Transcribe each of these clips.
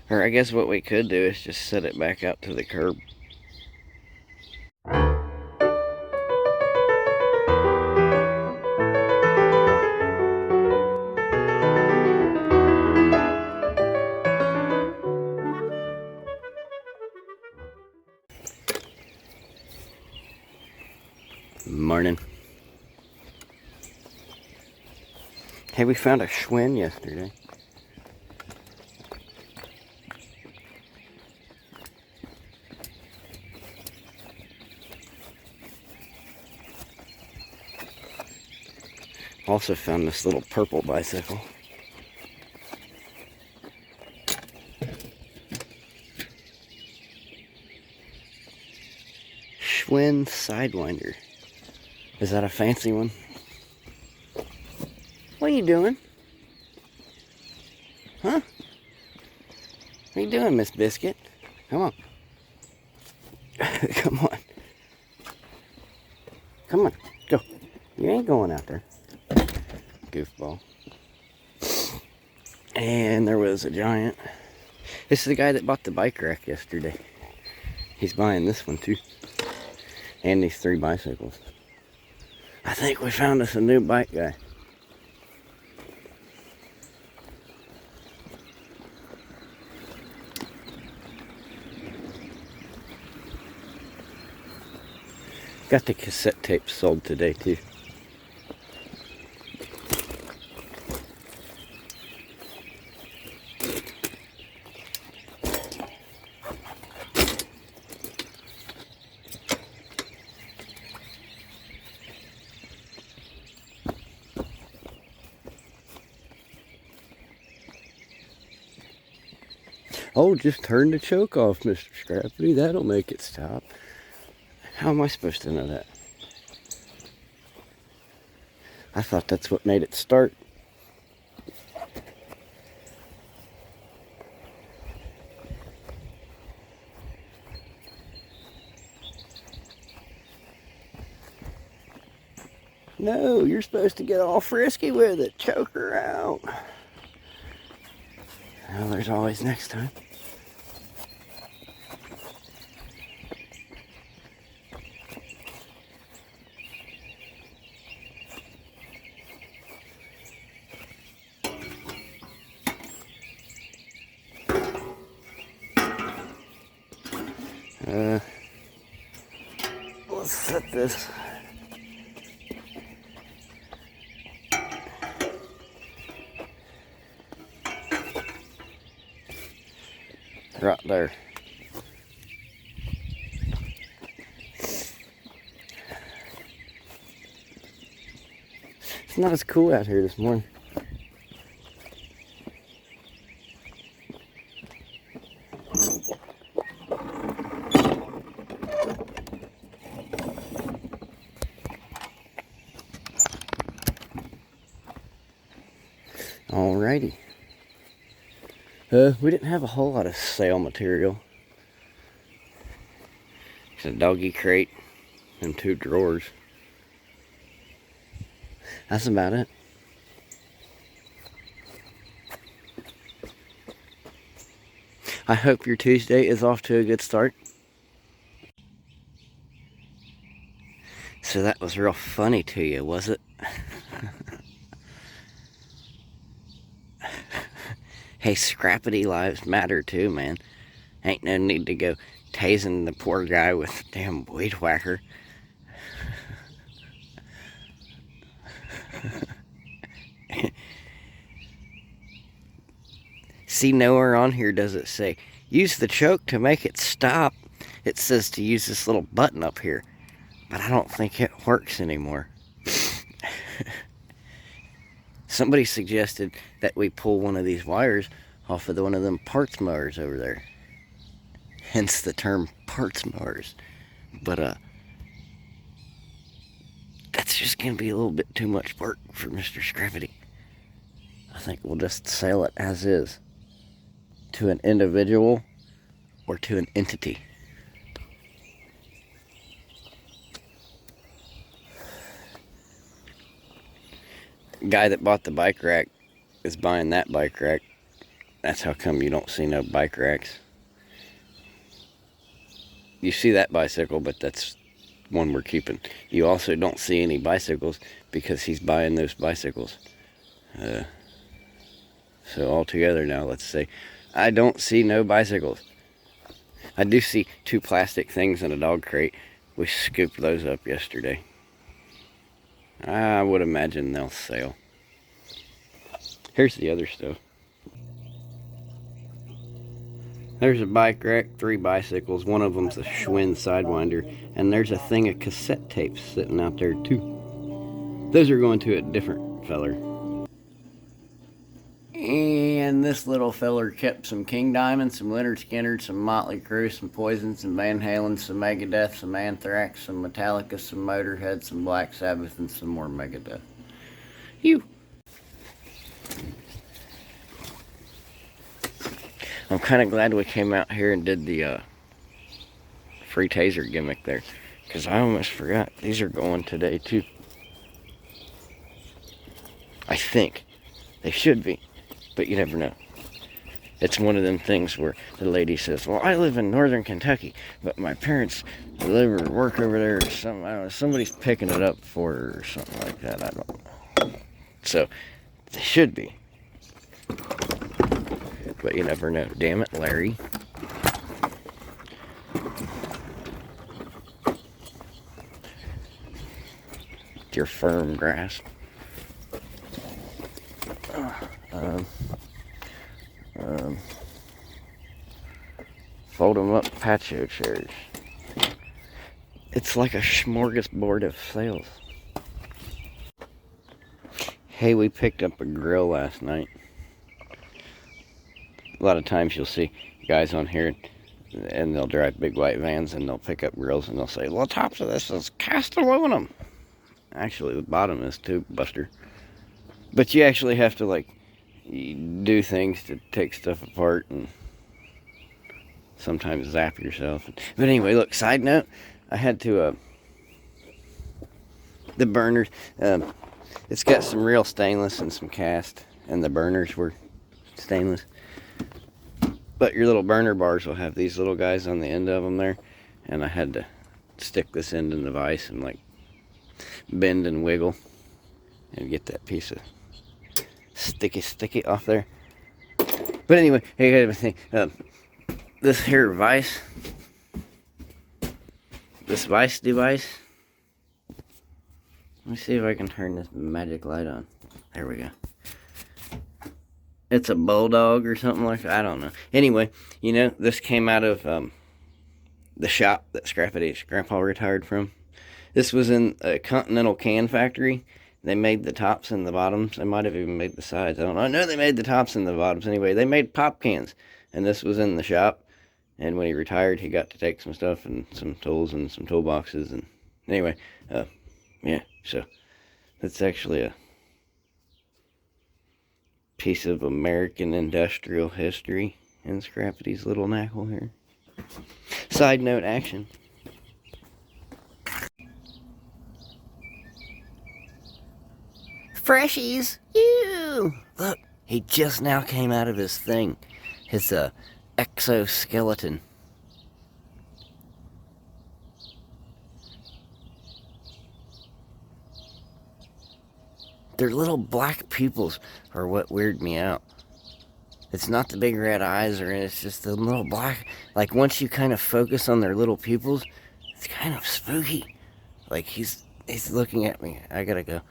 Or I guess what we could do is just set it back out to the curb. Morning. Hey, we found a Schwinn yesterday. Also found this little purple bicycle. Schwinn Sidewinder. Is that a fancy one? What are you doing? Huh? What are you doing, Miss Biscuit? Come on. Come on. Come on. Go. You ain't going out there. Goofball. And there was a giant. This is the guy that bought the bike rack yesterday. He's buying this one too. And these 3 bicycles. I think we found us a new bike guy. Got the cassette tape sold today too. Oh, just turn the choke off, Mr. Scrappy. That'll make it stop. How am I supposed to know that? I thought that's what made it start. No, you're supposed to get all frisky with it. Choke her out. Well, there's always next time. Let's set this. Right there. It's not as cool out here this morning. Alrighty. We didn't have a whole lot of sale material. Just a doggy crate and 2 drawers. That's about it. I hope your Tuesday is off to a good start. So that was real funny to you, was it? Hey, Scrappity lives matter too, man. Ain't no need to go tasing the poor guy with a damn weed whacker. See, nowhere on here does it say, use the choke to make it stop. It says to use this little button up here. But I don't think it works anymore. Somebody suggested that we pull one of these wires off of one of them parts mowers over there. Hence the term parts mowers. But, that's just going to be a little bit too much work for Mr. Scrappity. I think we'll just sell it as is. To an individual or to an entity. Guy that bought the bike rack is buying that bike rack. That's how come you don't see no bike racks. You see that bicycle, but that's one we're keeping. You also don't see any bicycles because he's buying those bicycles. So altogether now, let's say, I don't see no bicycles. I do see 2 plastic things in a dog crate. We scooped those up yesterday. I would imagine they'll sell. Here's the other stuff. There's a bike rack, 3 bicycles. One of them's a Schwinn Sidewinder. And there's a thing of cassette tapes sitting out there too. Those are going to a different feller. And this little feller kept some King Diamond, some Leonard Skinner, some Motley Crue, some Poison, some Van Halen, some Megadeth, some Anthrax, some Metallica, some Motorhead, some Black Sabbath, and some more Megadeth. I'm kind of glad we came out here and did the free taser gimmick there, because I almost forgot. These are going today too. I think. They should be, but you never know. It's one of them things where the lady says, well, I live in northern Kentucky, but my parents live or work over there or something. I don't know. Somebody's picking it up for her or something like that. I don't know. So, they should be. But you never know. Damn it, Larry. Your firm grasp. Fold them up patio chairs. It's like a smorgasbord of sales. Hey, we picked up a grill last night. A lot of times you'll see guys on here and they'll drive big white vans and they'll pick up grills and they'll say, well, the tops of this is cast aluminum. Actually, the bottom is too, Buster. But you actually have to, like, do things to take stuff apart and sometimes zap yourself. But anyway, look, side note, I had to, the burners, it's got some real stainless and some cast, and the burners were stainless. But your little burner bars will have these little guys on the end of them there, and I had to stick this end in the vise and, like, bend and wiggle and get that piece of sticky off there. But anyway, hey, this here vise, this vise device, let me see if I can turn this magic light on. There we go. It's a bulldog or something like that. I don't know. Anyway, you know, this came out of the shop that Scrappy's grandpa retired from. This was in a Continental can factory. They made the tops and the bottoms. They might have even made the sides. I don't know. I know they made the tops and the bottoms. Anyway, they made pop cans. And this was in the shop. And when he retired, he got to take some stuff and some tools and some toolboxes. And anyway, yeah. So that's actually a piece of American industrial history in Scrappy's little knackle here. Side note action. Freshies! Ew! Look, he just now came out of his thing. His exoskeleton. Their little black pupils are what weird me out. It's not the big red eyes or it's just the little black. Like once you kind of focus on their little pupils, it's kind of spooky. Like he's looking at me. I gotta go.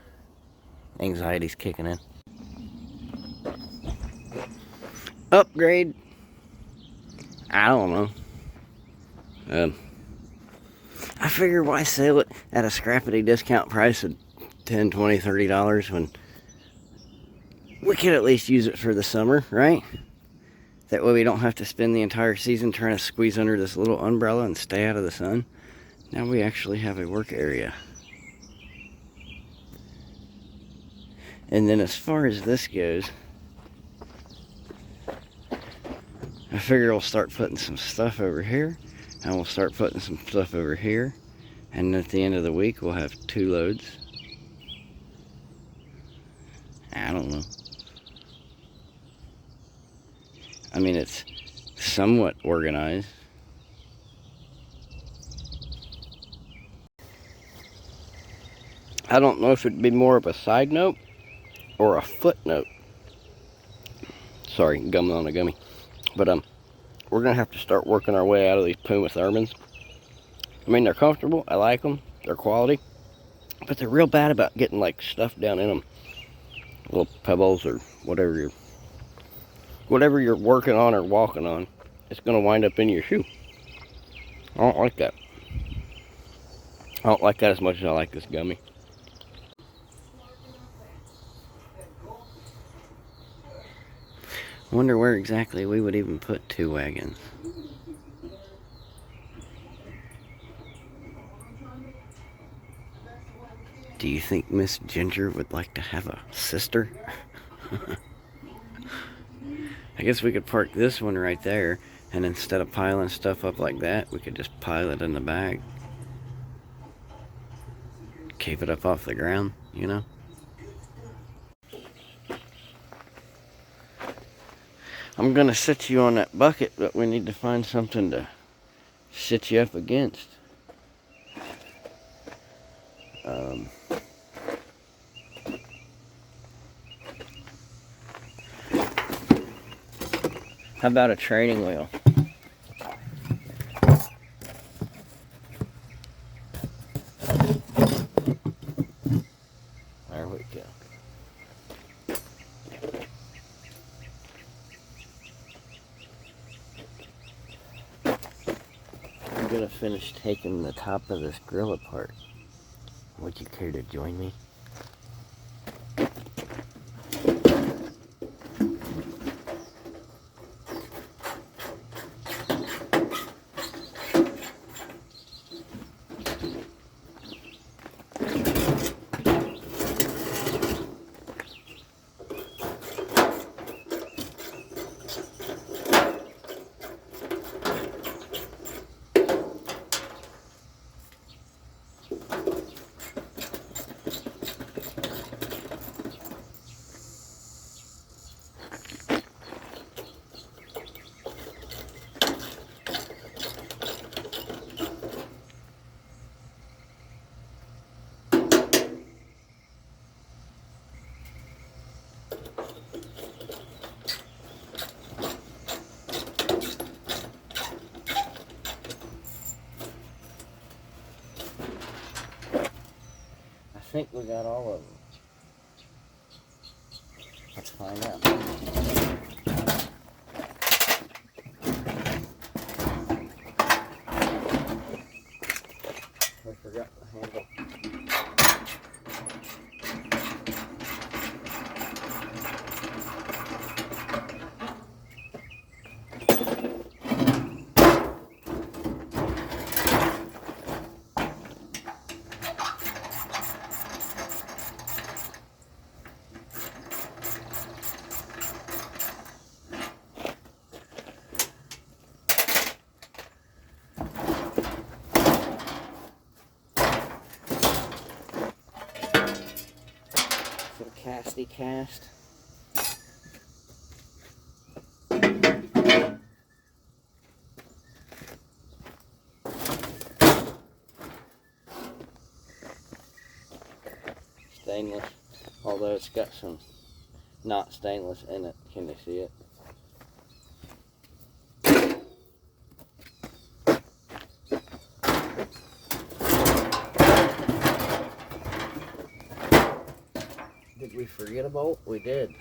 Anxiety's kicking in. Upgrade. I don't know. I figure why sell it at a Scrappy discount price of $10, $20, $30 when we could at least use it for the summer, right? That way we don't have to spend the entire season trying to squeeze under this little umbrella and stay out of the sun. Now we actually have a work area. And then as far as this goes, I figure we'll start putting some stuff over here, and we'll start putting some stuff over here, and at the end of the week we'll have 2 loads. I don't know. I mean, it's somewhat organized. I don't know if it'd be more of a side note or a footnote. Sorry, gum on a gummy. But we're gonna have to start working our way out of these Plymouth Urbans. I mean, they're comfortable. I like them. They're quality, but they're real bad about getting like stuff down in them, little pebbles or whatever you're working on or walking on. It's gonna wind up in your shoe. I don't like that. I don't like that as much as I like this gummy. I wonder where exactly we would even put 2 wagons. Do you think Miss Ginger would like to have a sister? I guess we could park this one right there, and instead of piling stuff up like that, we could just pile it in the back. Keep it up off the ground, you know? I'm gonna sit you on that bucket, but we need to find something to sit you up against. How about a training wheel? There we go. I'm gonna finish taking the top of this grill apart. Would you care to join me? I think we got all of them. Let's find out. I forgot the handle. Casty cast. Stainless, although it's got some not stainless in it. Can you see it? Did we forget a bolt? We did.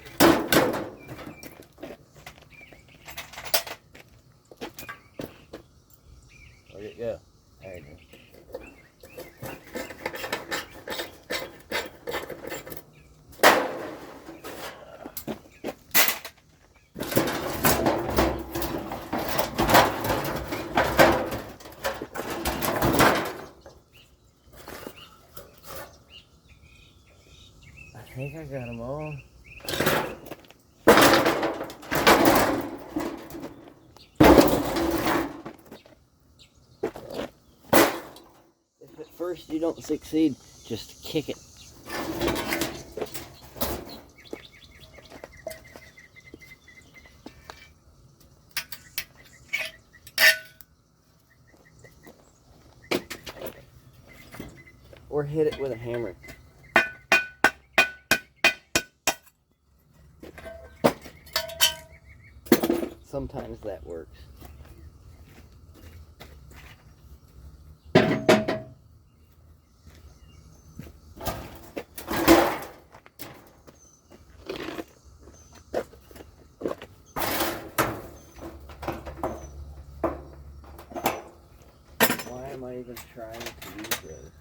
Where'd it go? There it is. I think I got them all. If at first you don't succeed, just kick it. or hit it with a hammer. Sometimes that works. Why am I even trying to use those?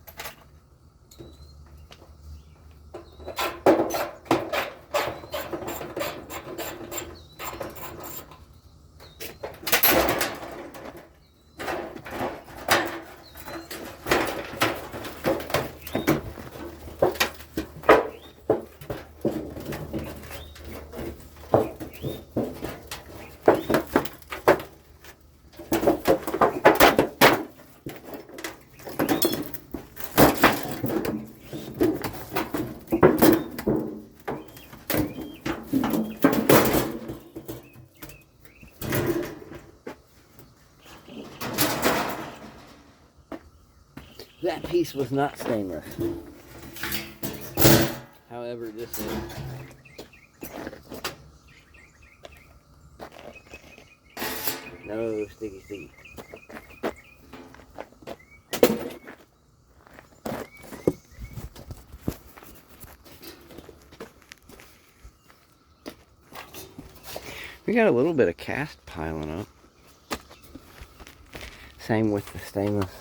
That piece was not stainless. However, this is. No, sticky. We got a little bit of cast piling up. Same with the stainless.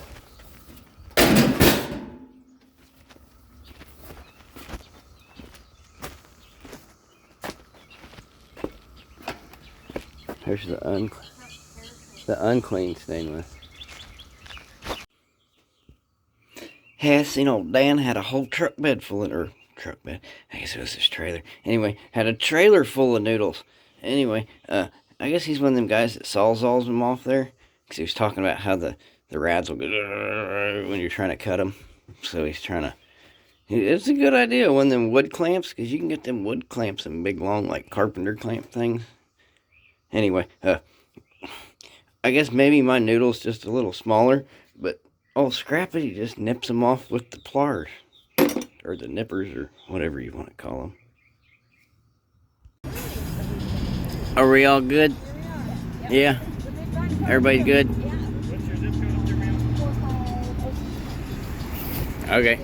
There's the unclean stainless. Hey, I seen old Dan had a whole truck bed full of, I guess it was his trailer. Anyway, had a trailer full of noodles. Anyway, I guess he's one of them guys that sawzalls them off there. Because he was talking about how the rads will go when you're trying to cut them. So he's trying to... It's a good idea, one of them wood clamps. Because you can get them wood clamps in big, long, like carpenter clamp things. Anyway, I guess maybe my noodle's just a little smaller, but old Scrappy just nips them off with the pliers, or the nippers, or whatever you want to call them. Are we all good? Yeah? Everybody's good? Okay.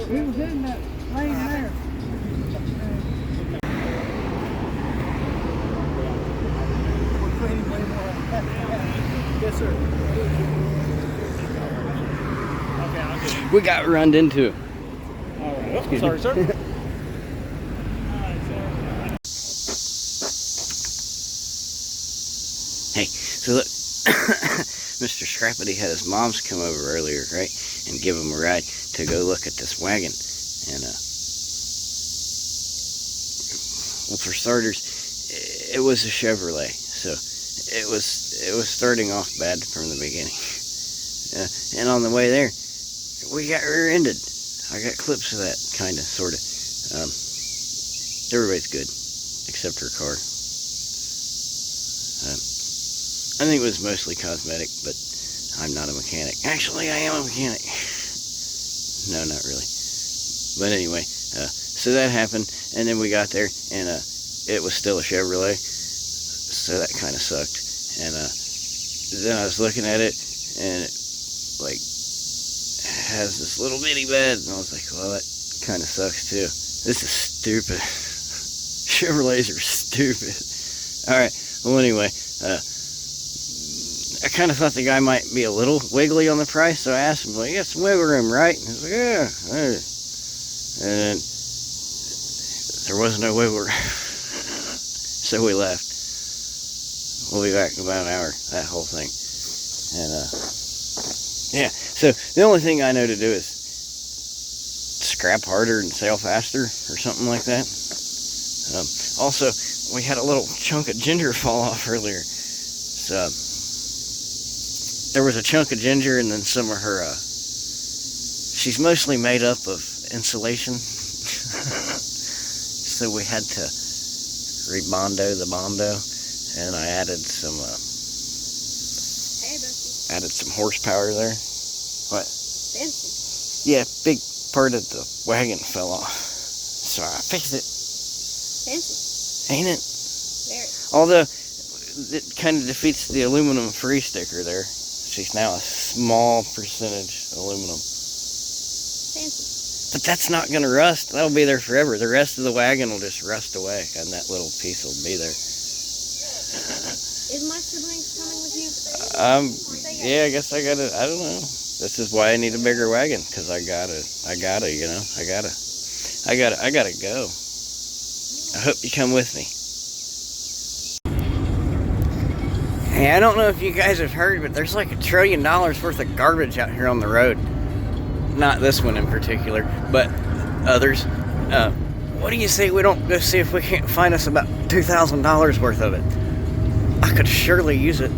We was in that lane there. Yes, sir. Okay, I'll get it. We got runned into. All right. Oh, sorry, sir. Hey, so look, Mr. Scrappity had his moms come over earlier, right, and give him a ride to go look at this wagon. And well, for starters, it was a Chevrolet, so it was starting off bad from the beginning. And on the way there, we got rear-ended. I got clips of that, kind of, sort of. Everybody's good, except her car. I think it was mostly cosmetic, but I'm not a mechanic. Actually, I am a mechanic. No, not really. But anyway, so that happened, and then we got there, and it was still a Chevrolet, so that kind of sucked. And then I was looking at it, and it, like, has this little bitty bed, and I was like, well, that kind of sucks too. This is stupid. Chevrolets are stupid. Alright, well anyway, I kind of thought the guy might be a little wiggly on the price, so I asked him, well, you got some wiggle room, right? And he was like, yeah. And then there was no wiggle room. So we left. We'll be back in about an hour, that whole thing. And, yeah, so the only thing I know to do is scrap harder and sail faster, or something like that. Also, we had a little chunk of ginger fall off earlier. So, there was a chunk of ginger and then some of her, she's mostly made up of insulation. So we had to rebondo the bondo, and I added some added some horsepower there. What? Fancy. Yeah, big part of the wagon fell off. So I fixed it. Fancy. Ain't it? Very. Although, it kind of defeats the aluminum free sticker there. She's now a small percentage aluminum. Fancy. But that's not going to rust. That'll be there forever. The rest of the wagon will just rust away, and that little piece will be there. Is my siblings coming with you? Yeah, I guess I don't know. This is why I need a bigger wagon, because I gotta, you know, I gotta go. I hope you come with me. Hey, I don't know if you guys have heard, but there's like $1 trillion worth of garbage out here on the road. Not this one in particular, but others. What do you say we don't go see if we can't find us about $2,000 worth of it? I could surely use it.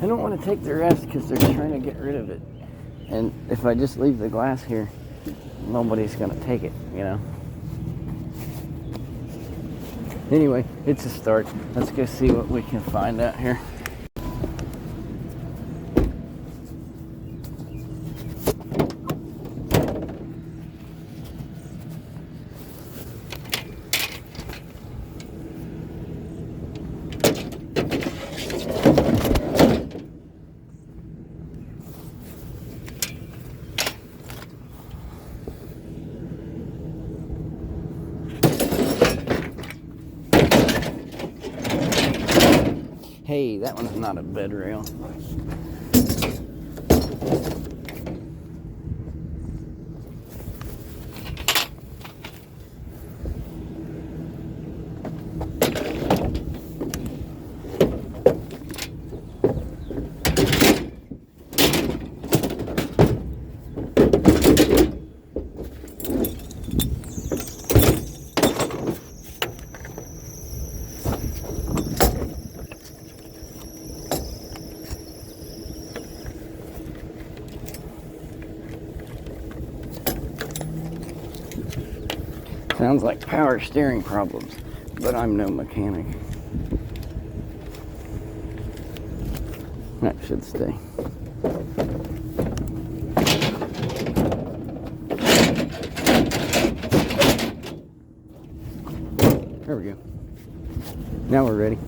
I don't want to take the rest because they're trying to get rid of it. And if I just leave the glass here, nobody's going to take it, you know. Anyway, it's a start. Let's go see what we can find out here. Hey, that one's not a bed rail. Sounds like power steering problems, but I'm no mechanic. That should stay. There we go. Now we're ready.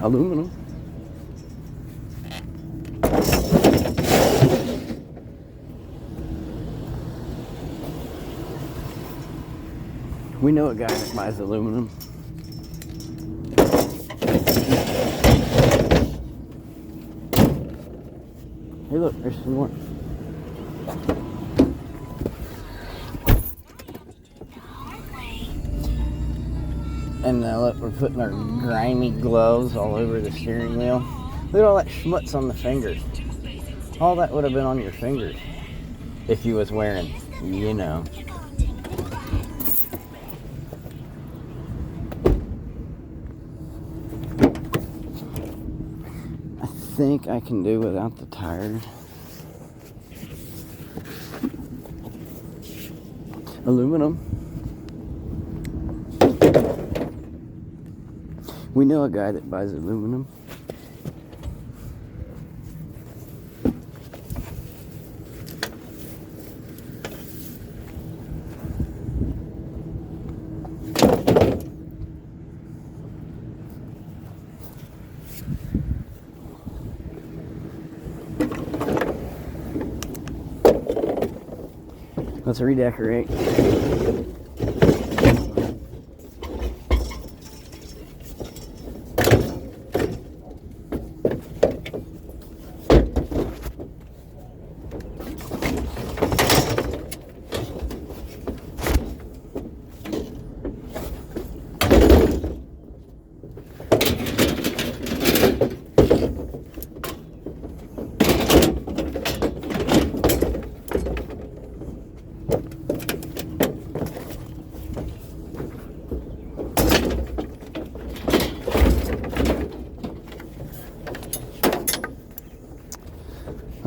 Aluminum. We know a guy that buys aluminum. Hey look, there's some more. And look, we're putting our grimy gloves all over the steering wheel. Look at all that schmutz on the fingers. All that would have been on your fingers if you was wearing, you know. I think I can do without the tires. Aluminum. We know a guy that buys aluminum. Let's redecorate.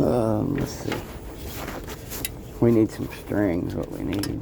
Let's see. We need some strings, what we need.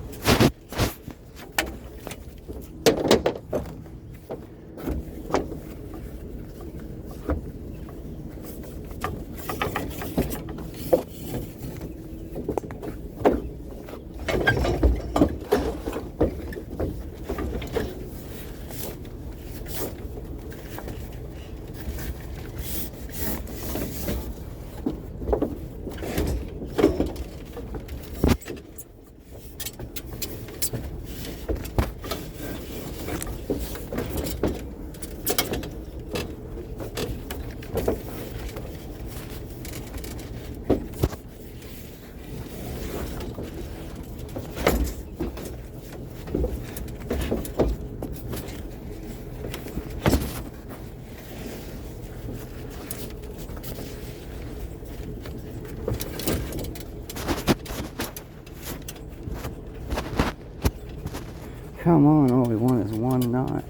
Come on, all we want is one knot.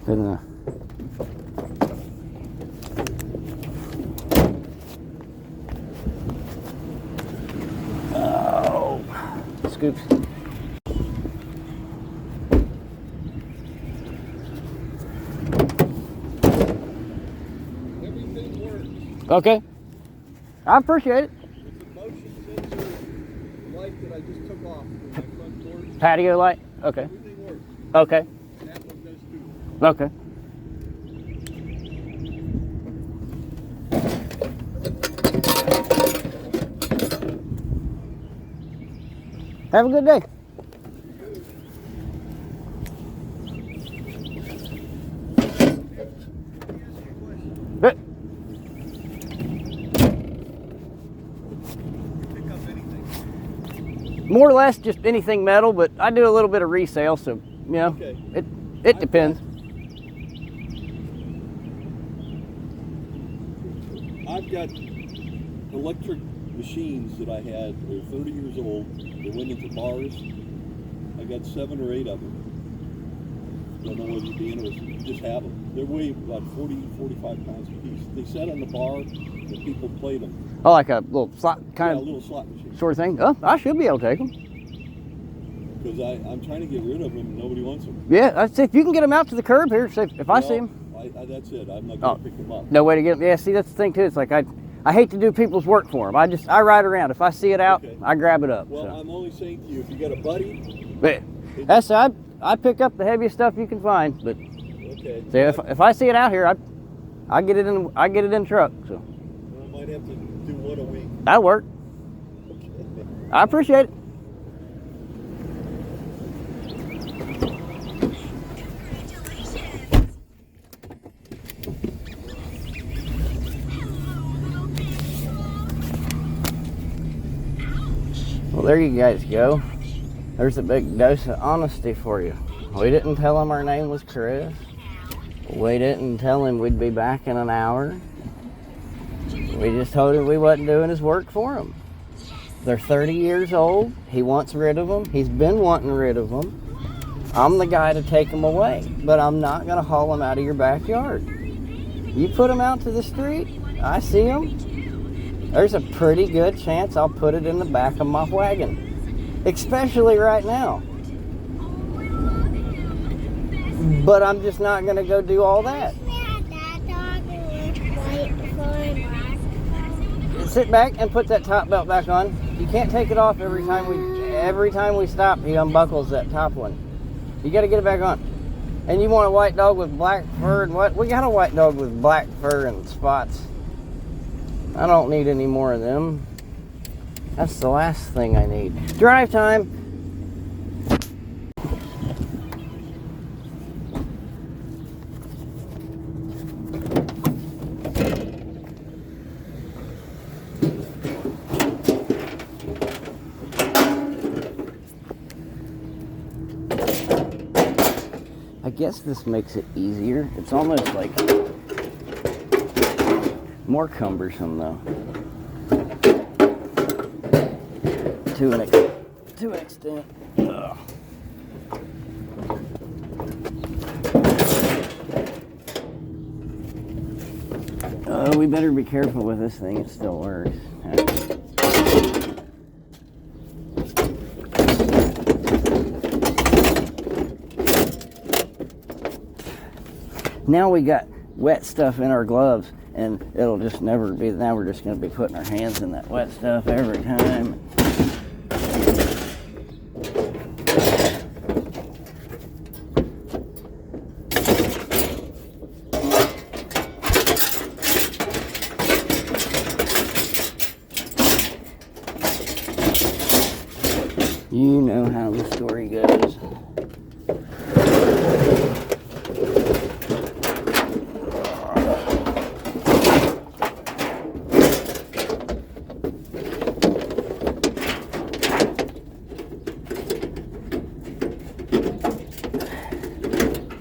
Good enough. Oh, scoops. Everything works. Okay. I appreciate it. It's a motion sensor light that I just took off from my front porch. Patio light? Okay. Everything works. Okay. And that one does too. Okay. Have a good day. Good. Pick up anything. More or less just anything metal, but I do a little bit of resale, so you know, Okay. it depends. I've got electric machines that I had. They're 30 years old. They went into bars. I got 7 or 8 of them. Don't know whether you'd be interested. You just have them. They weigh about 40, 45 pounds a piece. They sat on the bar and people played them. Oh, like a little slot Yeah, kind a little slot machine. of sort of thing. Oh, I should be able to take them. Because I'm trying to get rid of them and nobody wants them. Yeah, that's if you can get them out to the curb here. So if I see them, That's it. I'm not going to pick them up. no way to get them. Yeah, see that's the thing too. It's like I hate to do people's work for them. I ride around. If I see it out, Okay. I grab it up. Well, So. I'm only saying to you, if you got a buddy, But that's I pick up the heaviest stuff you can find. But okay. see, if I see it out here, I get it in truck. So I might have to do one a week. that'll work. I appreciate it. Well, there you guys go. There's a big dose of honesty for you. We didn't tell him our name was Chris. We didn't tell him we'd be back in an hour. We just told him we wasn't doing his work for him. They're 30 years old. He wants rid of them. He's been wanting rid of them. I'm the guy to take them away, but I'm not going to haul them out of your backyard. You put them out to the street, I see them. There's a pretty good chance I'll put it in the back of my wagon, especially right now. But I'm just not going to go do all that. Sit back and put that top belt back on. You can't take it off every time we stop. He unbuckles that top one. You got to get it back on. And you want a white dog with black fur and what? We got a white dog with black fur and spots. I don't need any more of them. That's the last thing I need. Drive time. I guess this makes it easier. It's almost like more cumbersome though. To an extent. Ugh. Oh, we better be careful with this thing. It still works. Now we got wet stuff in our gloves, and it'll just never be. Now we're just going to be putting our hands in that wet stuff every time. You know how the story goes.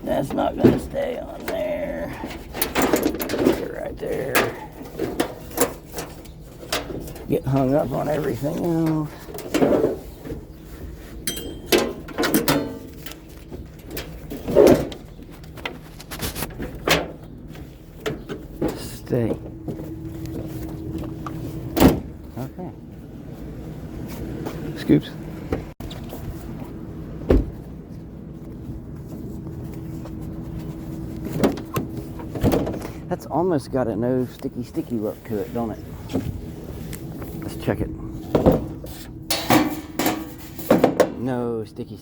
That's not going to stay on there. Put it right there. Get hung up on everything else. Stay. Okay. Scoops. That's almost got a no sticky look to it, don't it? Let's check it. No sticky.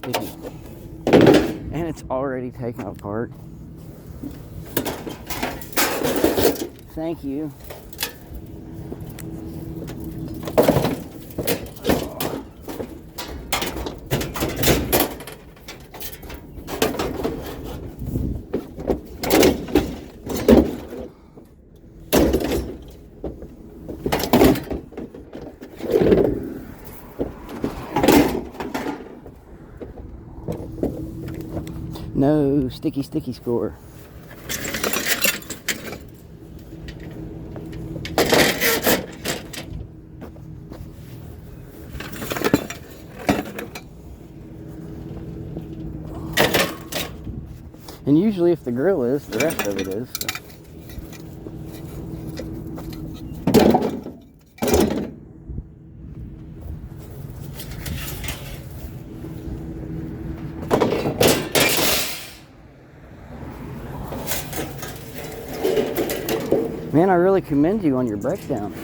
And it's already taken apart. Thank you. No sticky score. And usually if the grill is, the rest of it is. So. Man, I really commend you on your breakdown.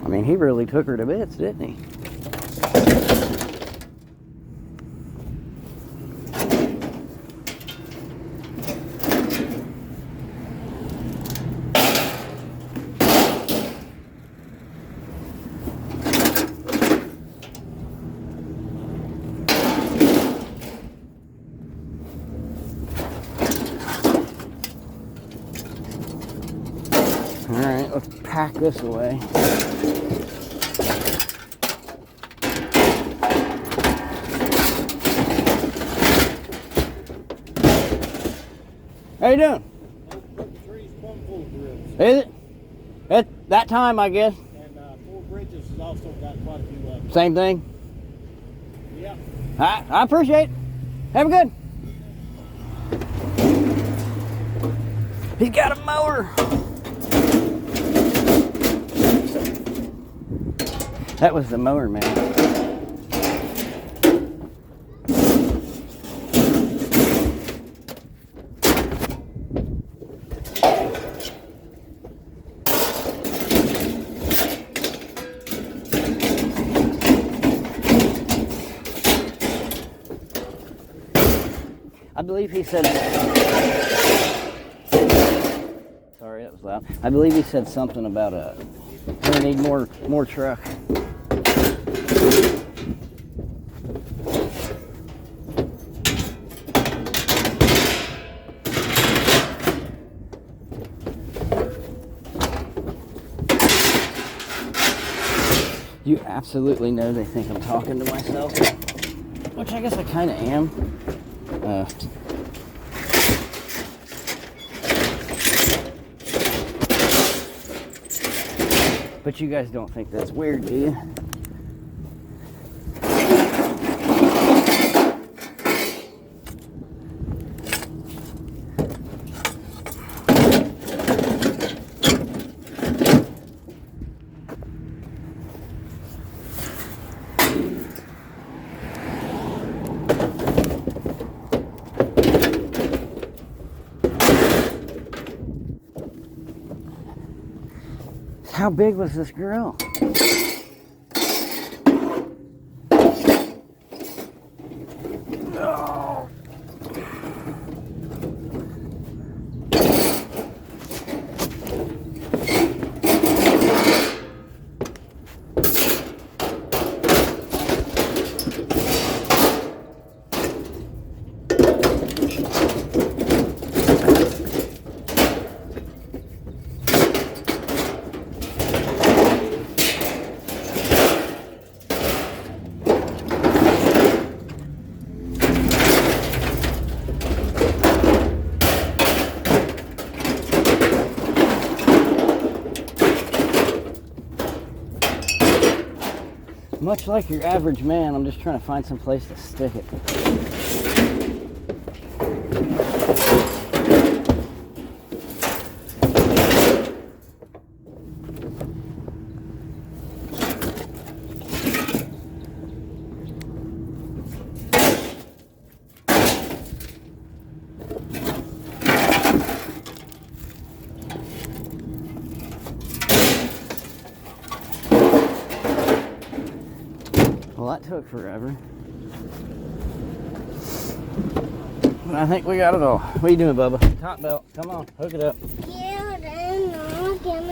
I mean, he really took her to bits, didn't he? Alright, let's pack this away. How you doing? The tree's plumb full of ribs. Is it? At that time, I guess. And Four Bridges has also got quite a few left. Same thing? Yeah. I appreciate it. Have a good. He's got a mower. That was the mower, man. I believe he said, sorry, that was loud. I believe he said something about we need more truck. You absolutely know they think I'm talking to myself, which I guess I kind of am. But you guys don't think that's weird, do you? How big was this grill? Oh. Much like your average man, I'm just trying to find some place to stick it. Well, that took forever. But I think we got it all. What are you doing, Bubba? Top belt. Come on, hook it up.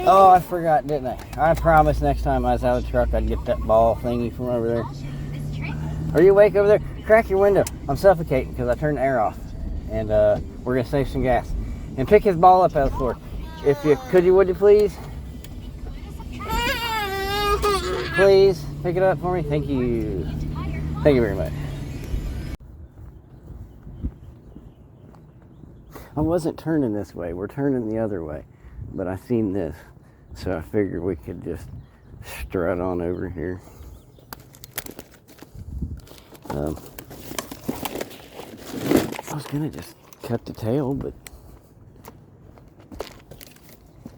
Oh, I forgot, didn't I? I promised next time I was out of the truck I'd get that ball thingy from over there. Are you awake over there? Crack your window. I'm suffocating because I turned the air off. And we're going to save some gas. And pick his ball up out of the floor. If you could, would you please? Please pick it up for me. Thank you. Thank you very much. I wasn't turning this way. We're turning the other way. But I seen this. So I figured we could just strut on over here. I was going to just cut the tail, but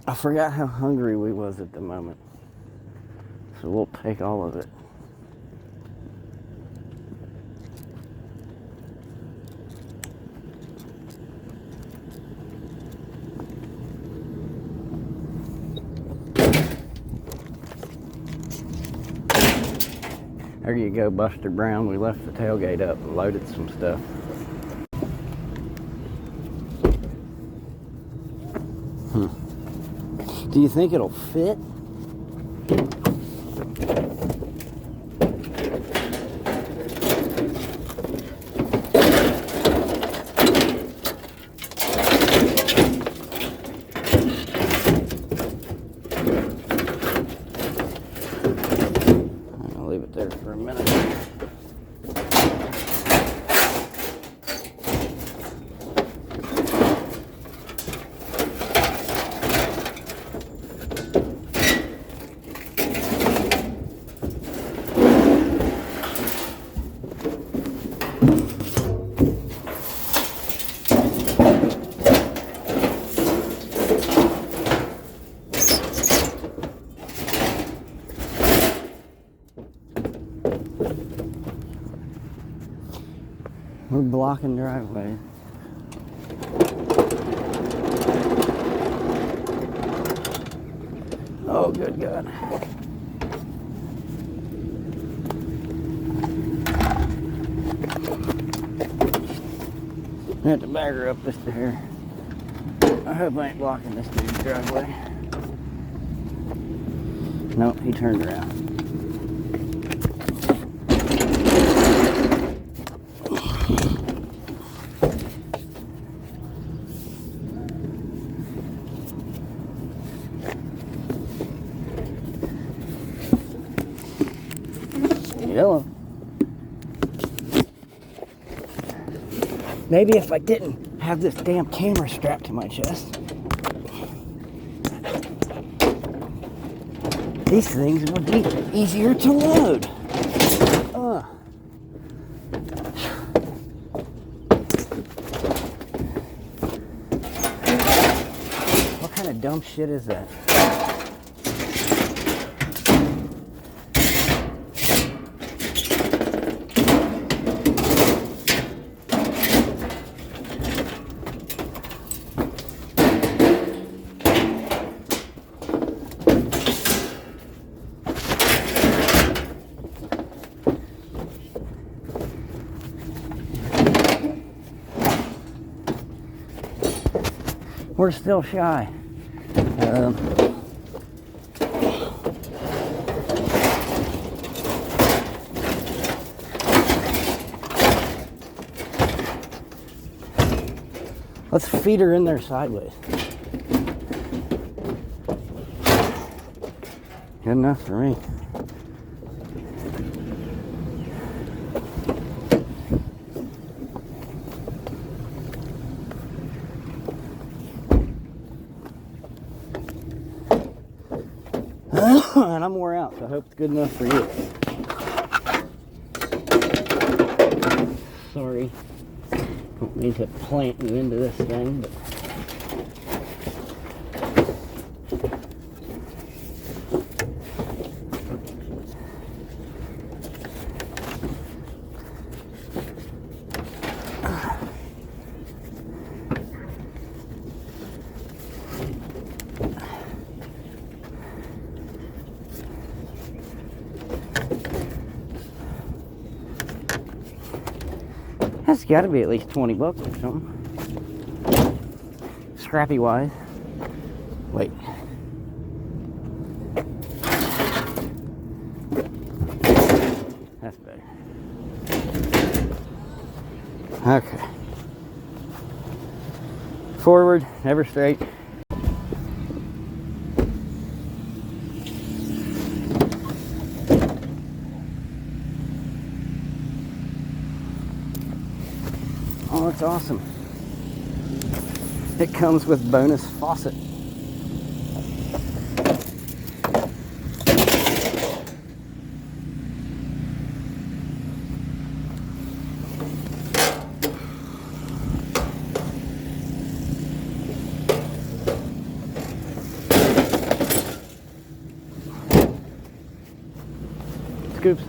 I forgot how hungry we was at the moment. So we'll take all of it. There you go, Buster Brown. We left the tailgate up and loaded some stuff. Do you think it'll fit? I'll leave it there for a minute. We're blocking driveway. Oh, good God. I have to back her up this here. I hope I ain't blocking this dude's driveway. Nope, he turned around. Hello. Maybe if I didn't have this damn camera strapped to my chest, these things would be easier to load. What kind of dumb shit is that? We're still shy. Let's feed her in there sideways. Good enough for me. And I'm wore out, so I hope it's good enough for you. Sorry. Don't mean to plant you into this thing, but that's got to be at least 20 bucks or something. Scrappy wise. Wait. That's better. Okay. Forward, never straight. Oh, that's awesome. It comes with bonus faucet. Scoops.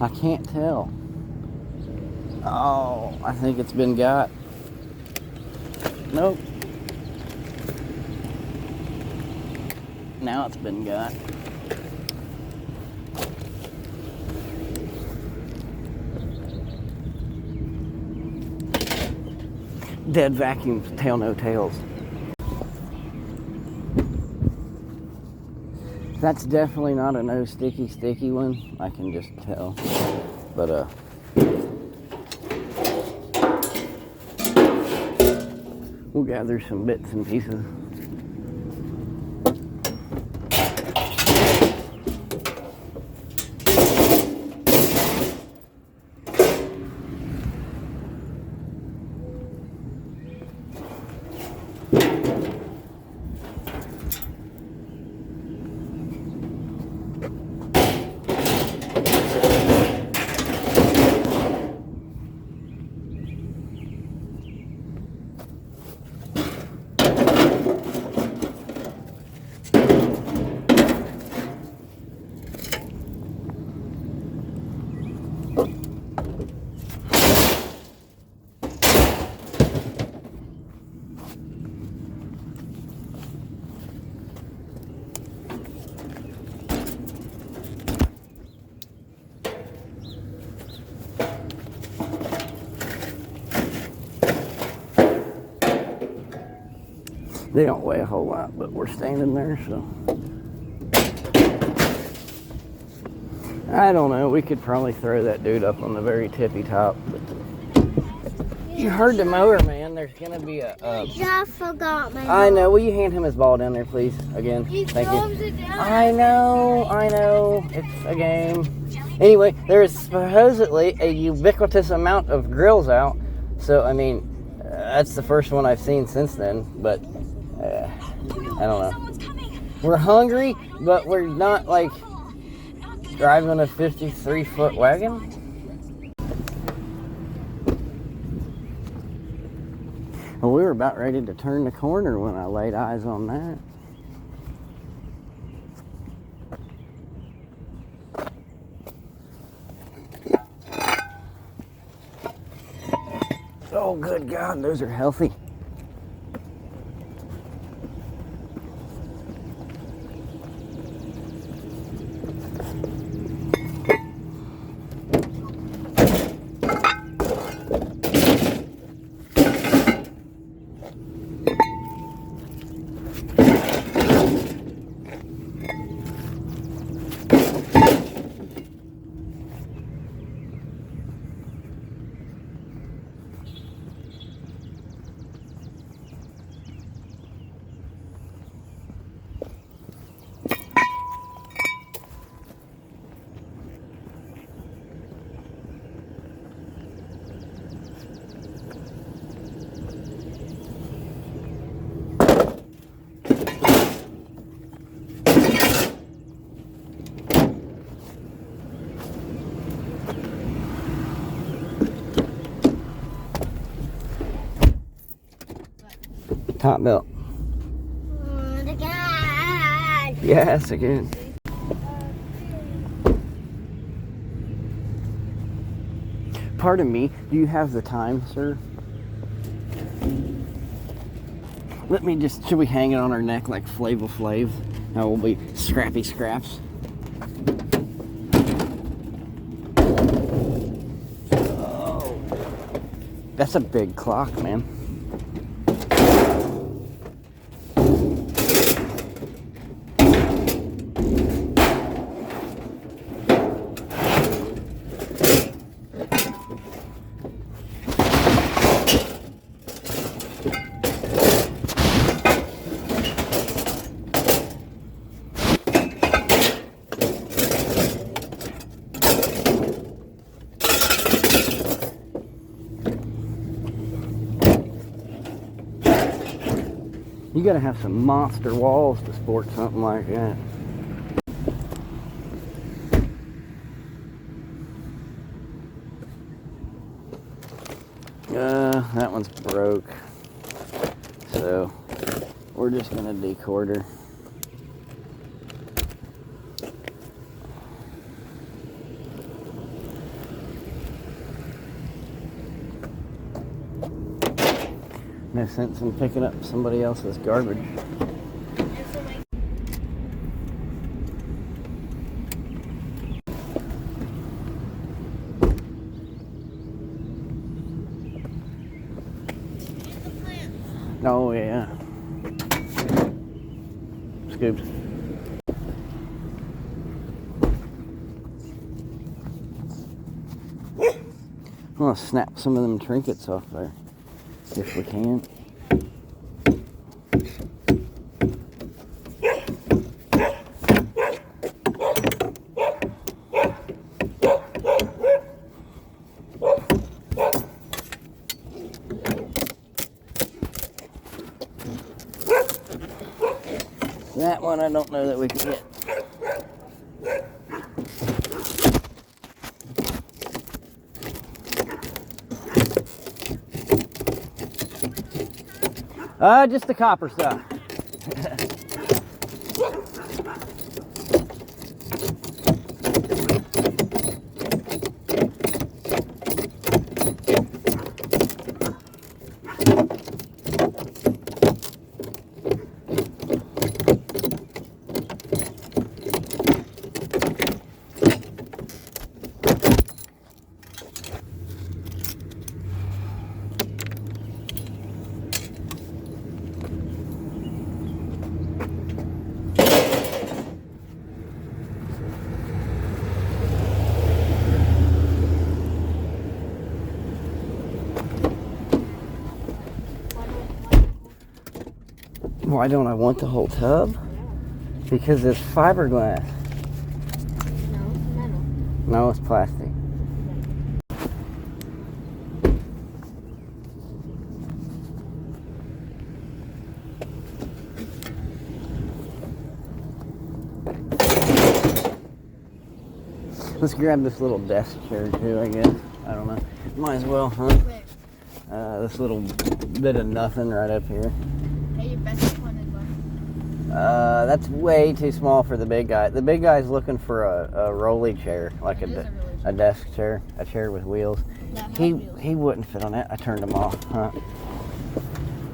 I can't tell. Oh, I think it's been got. Nope. Now it's been got. Dead vacuums, tail no tails. That's definitely not a no sticky one. I can just tell. But we'll gather some bits and pieces. They don't weigh a whole lot, but we're standing there, so. I don't know, we could probably throw that dude up on the very tippy top. But you heard the mower, man. There's gonna be a I forgot my I know, will you hand him his ball down there, please? Again, He thank throws you. it down. I know, it's a game. Anyway, there is supposedly a ubiquitous amount of grills out, so I mean, that's the first one I've seen since then, but I don't know. We're hungry, but we're not like driving a 53-foot wagon. Well, we were about ready to turn the corner when I laid eyes on that. Oh, good God, those are healthy. top belt. The God. Yes, again. Pardon me, do you have the time, sir? Let me just, should we hang it on our neck like Flavor Flav? Now we'll be scrappy scraps. Oh, that's a big clock, man. You gotta have some monster walls to sport something like that. That one's broke. So we're just gonna decord her. No sense in picking up somebody else's garbage. Oh yeah. Scooped. I'm gonna snap some of them trinkets off there. If we can. That one I don't know that we can get. Just the copper stuff. Why don't I want the whole tub? Because it's fiberglass. No, it's metal. No, it's plastic. Let's grab this little desk chair too, I guess. I don't know. Might as well, huh? Where? This little bit of nothing right up here. Hey, your best one is what? That's way too small for the big guy. The big guy's looking for a rolly chair, like It is a rolly a desk chair, a chair with wheels. That He has wheels. he wouldn't fit on that. I turned them off. Huh?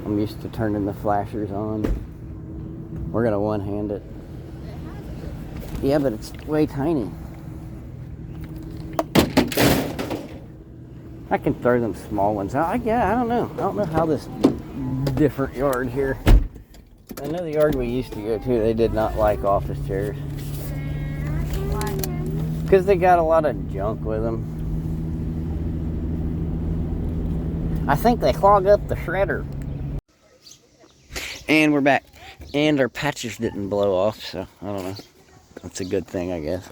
I'm used to turning the flashers on. We're gonna one-hand it. Yeah, but it's way tiny. I can throw them small ones out. Yeah, I don't know. I don't know how this different yard here. I know the yard we used to go to, they did not like office chairs. Why? Because they got a lot of junk with them. I think they clog up the shredder. And we're back. And our patches didn't blow off, so I don't know. That's a good thing, I guess.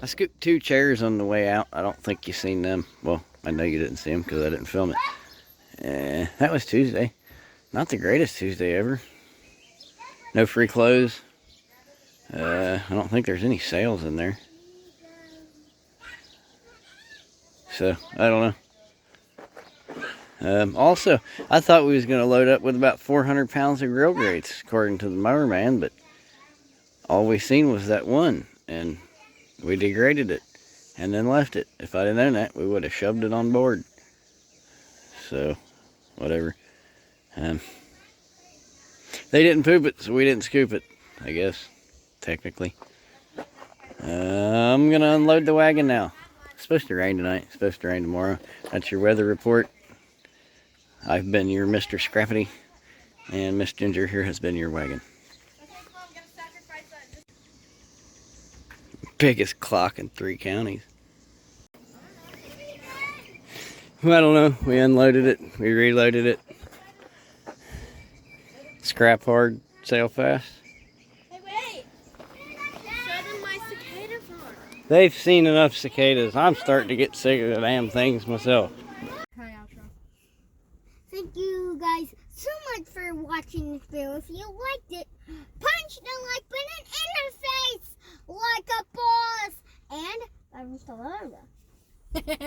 I scooped 2 chairs on the way out. I don't think you seen them. Well, I know you didn't see them because I didn't film it. That was Tuesday. Not the greatest Tuesday ever. No free clothes. I don't think there's any sales in there. So, I don't know. Also, I thought we was going to load up with about 400 pounds of grill grates, according to the mower man, but all we seen was that one, and we degraded it and then left it. If I'd have known that, we would have shoved it on board. So, whatever. They didn't poop it, so we didn't scoop it, I guess, technically. I'm going to unload the wagon now. It's supposed to rain tonight. It's supposed to rain tomorrow. That's your weather report. I've been your Mr. Scrappity, and Miss Ginger here has been your wagon. Biggest clock in 3 counties. Well, I don't know. We unloaded it. We reloaded it. Scrap hard, sail fast. Hey, wait! Show them my cicada farm. They've seen enough cicadas. I'm starting to get sick of the damn things myself. Hi, outro. Thank you guys so much for watching this video. If you liked it, punch the like button in the face like a boss. And that was the logo.